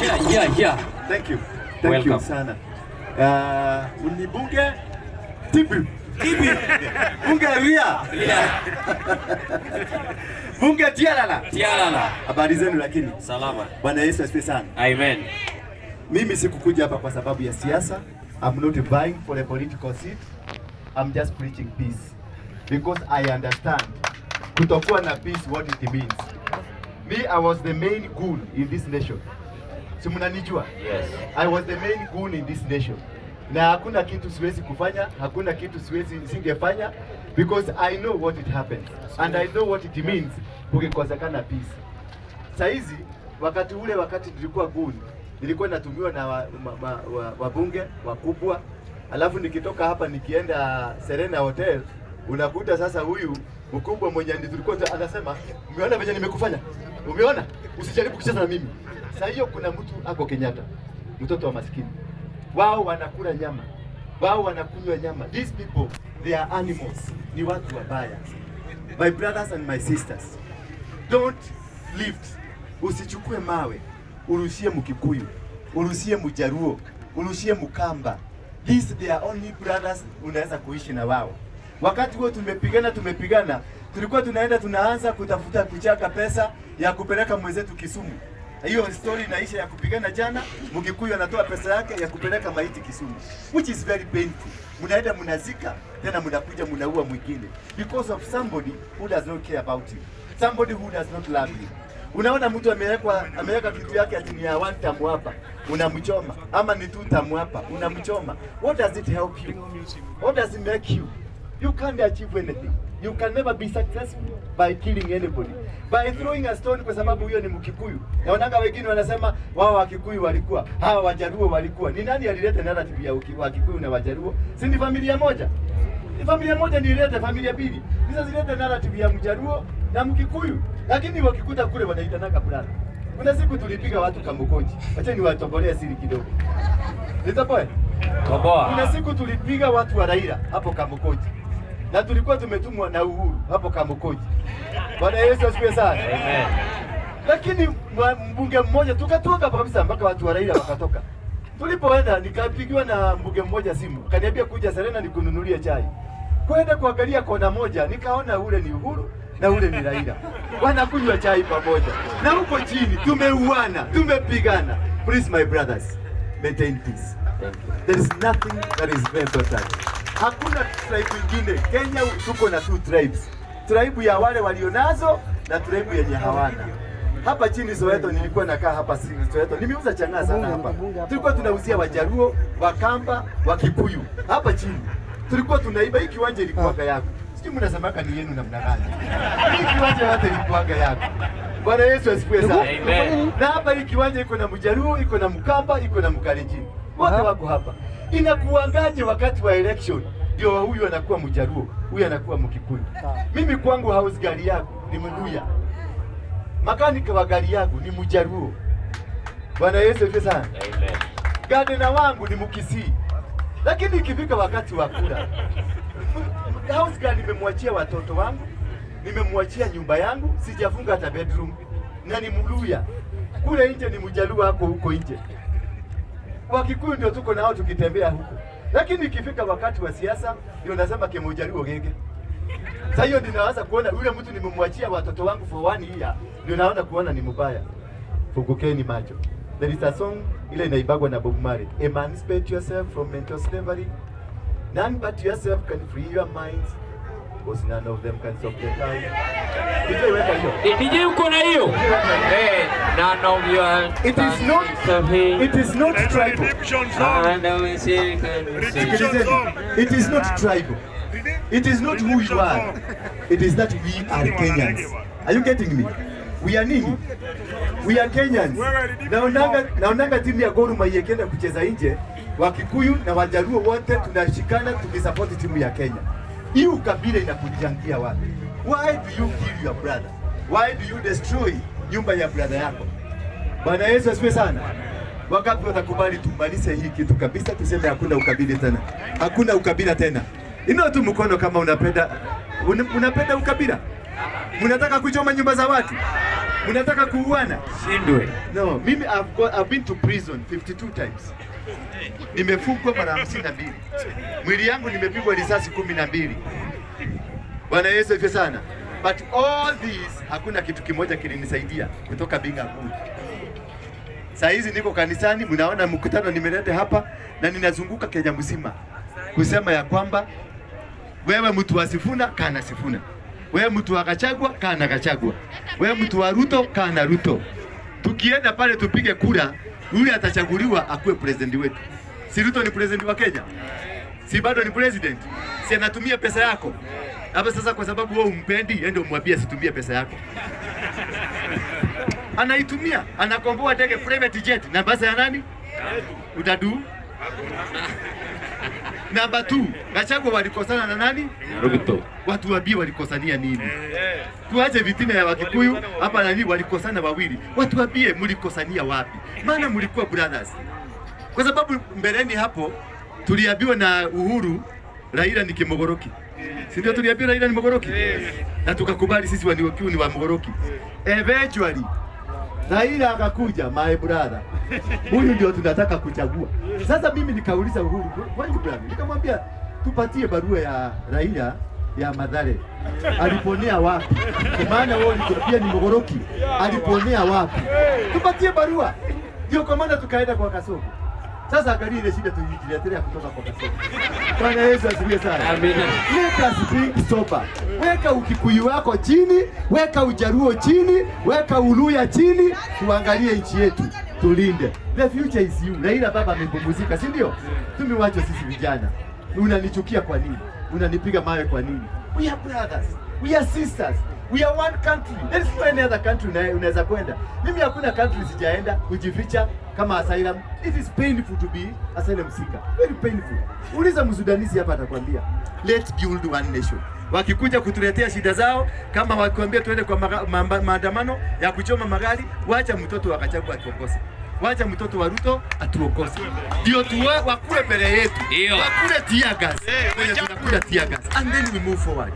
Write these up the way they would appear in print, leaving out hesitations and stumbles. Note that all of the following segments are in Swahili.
Yeah. Thank you. Thank you sana. Ni bunge Tibi. Bunge Ria. Bunge Tialala. Habari zenu lakini? Salama. Bwana Yesu asifiwe sana. Amen. Mimi sikukuja hapa kwa sababu ya siasa. I'm not vying for a political seat. I'm just preaching peace. Because I understand kutokuwa na peace what it means. Me, I was the main goon in this nation. Si mnanijua? Yes. I was the main goon in this nation. Na hakuna kitu siwezi kufanya, hakuna kitu singefanya because I know what it happens and I know what it means kukikosekana peace. Saizi wakati nilikuwa goon, nilikuwa natumiwa na wabunge wakubwa. Alafu nikitoka hapa nikienda Serena Hotel, unakuta sasa huyu mkubwa mwenye tulikuwa anasema, "Umeona venye nimekufanya? Umeona? Usijaribu kucheza na mimi." Sasa hiyo kuna mtu ako Kenyatta, mtoto wa maskini. Wao wanakula nyama. Wao wanakunywa nyama. These people, they are animals. Ni watu wabaya. My brothers and my sisters, don't lift. Usichukue mawe, urushie Mkikuyu, urushie Mjaruo, urushie Mkamba. These they are only brothers unaweza kuishi na wao. Wakati huo tumepigana, tulikuwa tunaanza kutafuta kuchaka pesa ya kupeleka mwenzetu Kisumu. Hiyo story inaisha ya kupigana jana, Mkikuyu anatoa pesa yake ya kupeleka maiti Kisumu, which is very painful. Mnaenda mnazika, tena mnakuja mnaua mwingine because of somebody who does not care about you. Somebody who does not love you. Unaona mtu ameweka kitu yake ati ya 1 tamu hapa, unamchoma, ama ni 2 tamu hapa, unamchoma. What does it help you? What does it make you? You can't achieve anything. You can never be successful by killing anybody. By throwing a stone kwa sababu huyo ni Mkikuyu. Naonanga wengine wanasema wao Wakikuyu walikuwa, hawa Wajaruo walikuwa. Ni nani alileta narrative ya Wakikuyu na Wajaruo? Si ni familia moja? Ni familia moja ndio ileta familia mbili. Hizo zileta narrative ya Mjaruo na Mkikuyu. Lakini wakikuta kule wanaitanaka fulani. Kuna siku tulipiga watu Kamukonji. Acha niwatobolee siri kidogo. Nitapoe? Toboa. Kuna siku tulipiga watu wa Raila hapo Kamukonji. Na tulikuwa tumetumwa na Uhuru hapo Kamukonji. Bwana Yesu asifiwe sana. Amen. Lakini mbunge mmoja tukatoka kabisa mpaka watu wa Raila wakatoka. Tulipoenda nikapigiwa na mbunge mmoja simu. Kaniambia kuja Serena nikununulie chai. Kwenda kuangalia kona moja nikaona ule ni Uhuru na ule ni Raila. Wanakunywa chai pamoja. Na huko chini tumeuana, tumepigana. Please my brothers, maintain peace. There is nothing that is very important. Hakuna tribe nyingine. Kenya tuko na 2 tribes. Tribe ya wale walionazo na tribe yenye hawana. Hapa chini Soweto nilikuwa nakaa hapa Soweto. Nimeuza chang'aa sana hapa. Tulikuwa tunauzia Wajaruo, Wakamba, Wakikuyu. Hapa chini. Tulikuwa tunaiba hii kiwanja ilikuwa yako. Sijui mnasemaka ni yenu namna gani. Hii kiwanja yote ilikuwa yako. Bwana Yesu asifiwe sana. Amen. Na hapa hii kiwanja iko na Mjaruo, iko na Mkamba, iko na Mkalenjin. Wote wako hapa. Inakuangaje wakati wa election? Ndio huyu anakuwa Mjaruo, huyu anakuwa Mkikuyu. Mimi kwangu house gari yangu ni Mluya. Makanika wa gari yangu ni Mjaruo. Bwana Yesu asifiwe sana. Amen. Gardener wangu ni Mkisii. Lakini ikifika wakati wa kula, house gari nimemwachia watoto wangu, nimemwachia nyumba yangu, sijafunga hata bedroom. Na ni Mluya. Kule nje ni Mjaruo hapo huko nje. Wakikuyu ndio tuko nao tukitembea huko. Lakini ikifika wakati wa siasa ndio nasema Mjaruo gege. Sasa hiyo ninaanza kuona yule mtu nimemwachia watoto wangu for 1 year, ndio naanza kuona ni mbaya. Fungukeni macho. There is a song ile inaibagwa na Bob Marley. Emancipate yourself from mental slavery. None but yourself can free your minds. Because none of them can solve the time. DJ uko na hiyo? None of you. It is not tribal. It is not tribal. It is not who you are. It is that we are Kenyans. Are you getting me? We are nini? We are Kenyans. Naonanga timu ya Gor Mahia ikienda kucheza nje, Wakikuyu na Wajaruo wote tunashikana tukisupport timu ya Kenya. Hii ukabila inakujangia wapi? Why do you kill your brother? Why do you destroy nyumba ya brother yako? Bwana Yesu asifiwe sana. Wakati watakubali tumalize hii kitu kabisa, tuseme hakuna ukabila tena. Hakuna ukabila tena. Inua tu mkono kama unapenda ukabila. Unataka kuchoma nyumba za watu? Mnataka kuuana? Shindwe. No, mimi I've been to prison 52 times. Nimefungwa mara 52. Mwili yangu nimepigwa risasi 12. Bwana Yesu asifiwe sana. But all these hakuna kitu kimoja kilinisaidia kutoka being a good. Saa hizi niko kanisani, mnaona mkutano nimeleta hapa na ninazunguka Kenya mzima kusema ya kwamba wewe mtu wa Sifuna kana Sifuna. Wewe mtu wa Gachagua kana Gachagua. Wewe mtu wa Ruto kana Ruto. Tukienda pale tupige kura, yule atachaguliwa akuwe president wetu. Si Ruto ni president wa Kenya? Si bado ni president? Si anatumia pesa yako? Hapa sasa kwa sababu wewe umpendi, yeye ndio mwambie asitumie pesa yako. Anaitumia, anakomboa ndege private jet na basa ya nani? Utadu? Namba 2, Gachagua walikosana na nani? Ruto. Watu wabii walikosania nini? Tuache vitina ya Wakikuyu, hapa nani walikosana wawili. Watu wabie mlikosania wapi? Maana mlikuwa brothers. Kwa sababu mbeleni hapo tuliambiwa na Uhuru Raila ni kimogoroki. Si ndio tuliambiwa Raila ni mogoroki? Na tukakubali sisi Waniokiu ni wa mogoroki. Eventually Raila akakuja, my brother. Huyu ndio tunataka kuchagua. Sasa mimi nikauliza Uhuru, why brother? Nikamwambia tupatie barua ya Raila ya Mathare. Aliponea wapi? Kwa maana wao pia ni mogoroki. Aliponea wapi? Tupatie barua. Ndio kwa maana tukaenda kwa Kasongo. Sasa angalia ile shida tulijiletea kutoka kwa Kasongo. Bwana Yesu asifiwe sana. Amina. Let us think sober. Weka Ukikuyu wako chini, weka Ujaruo chini, weka Uluya chini, tuangalie nchi yetu, tulinde. The future is you. Raila baba amepumzika, si ndio? Tumewacha sisi vijana. Unanichukia kwa nini? Unanipiga mawe kwa nini? We are brothers. We are sisters. We are one country. There is no any other country unaweza kwenda. Mimi hakuna country sijaenda kujificha kama asylum. It is painful to be asylum seeker. Very painful. Uliza Msudanisi hapa atakwambia. Let's build one nation. Wakikuja kutuletea shida zao, kama wakikwambia tuende kwa maandamano ya kuchoma magari, wacha mtoto wa Gachagua atuokose. Wacha mtoto wa Ruto atuokose. Ndio tuwe wakule mbele yetu. Wakule tear gas. Tunakula tear gas. And then we move forward.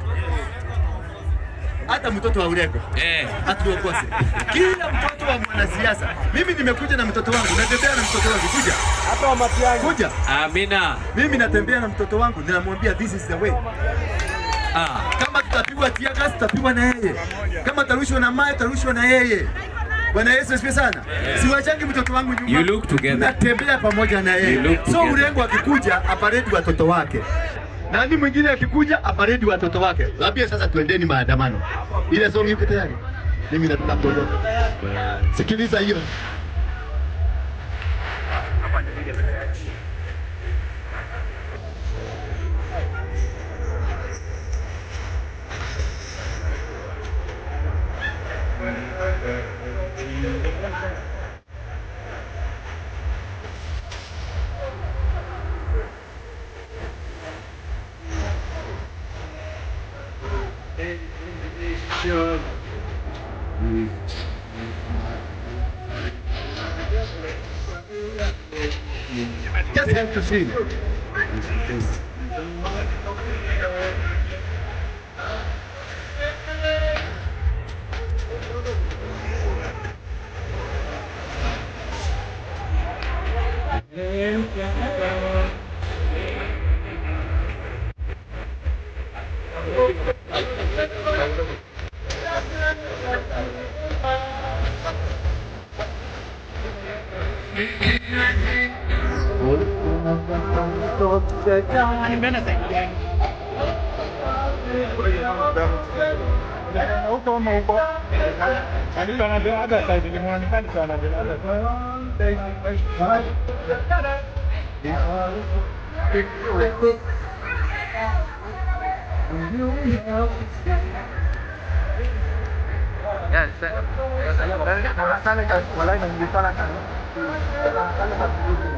Hata mtoto wa Urego atuokose. Kila mtoto wa mwanasiasa. Mimi nimekuja na mtoto wangu, natembea na mtoto wangu, kuja. Hata wa Matiang'i. Kuja. Amina. Mimi natembea na mtoto wangu, ninamwambia this is the way. Kama tutapigwa tear gas, tutapigwa na yeye. Kama tarushwa na mawe, tarushwa na yeye. Bwana Yesu asifiwe sana. Siwachangi mtoto wangu nyuma. You look together. Natembea pamoja na yeye. So Urengo akikuja aparedi watoto wake. Nani mwingine akikuja aparedi watoto wake. Waambie sasa tuendeni maandamano. Ile song iko tayari. Mimi nataka kuondoka. Sikiliza hiyo. Just have to see.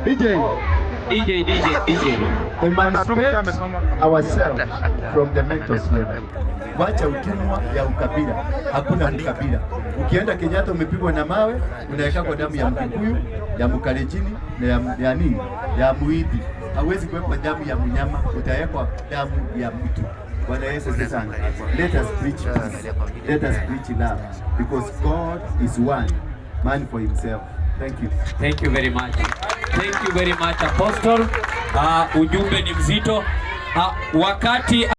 DJ. Emancipate ourselves from the mental slavery. Wacha utumwa ya ukabila. Hakuna mkabila. Ukienda Kenyatta umepigwa na mawe, unaweka kwa damu ya Mkikuyu, ya Mkalenjini na ya nini? Ya Muhindi. Hawezi kuwekwa damu ya mnyama, utawekwa damu ya mtu. Bwana Yesu sana. Let us preach peace. Let us preach love because God is one man for himself. Thank you. Thank you very much. Thank you very much Apostle. Ujumbe ni mzito. Wakati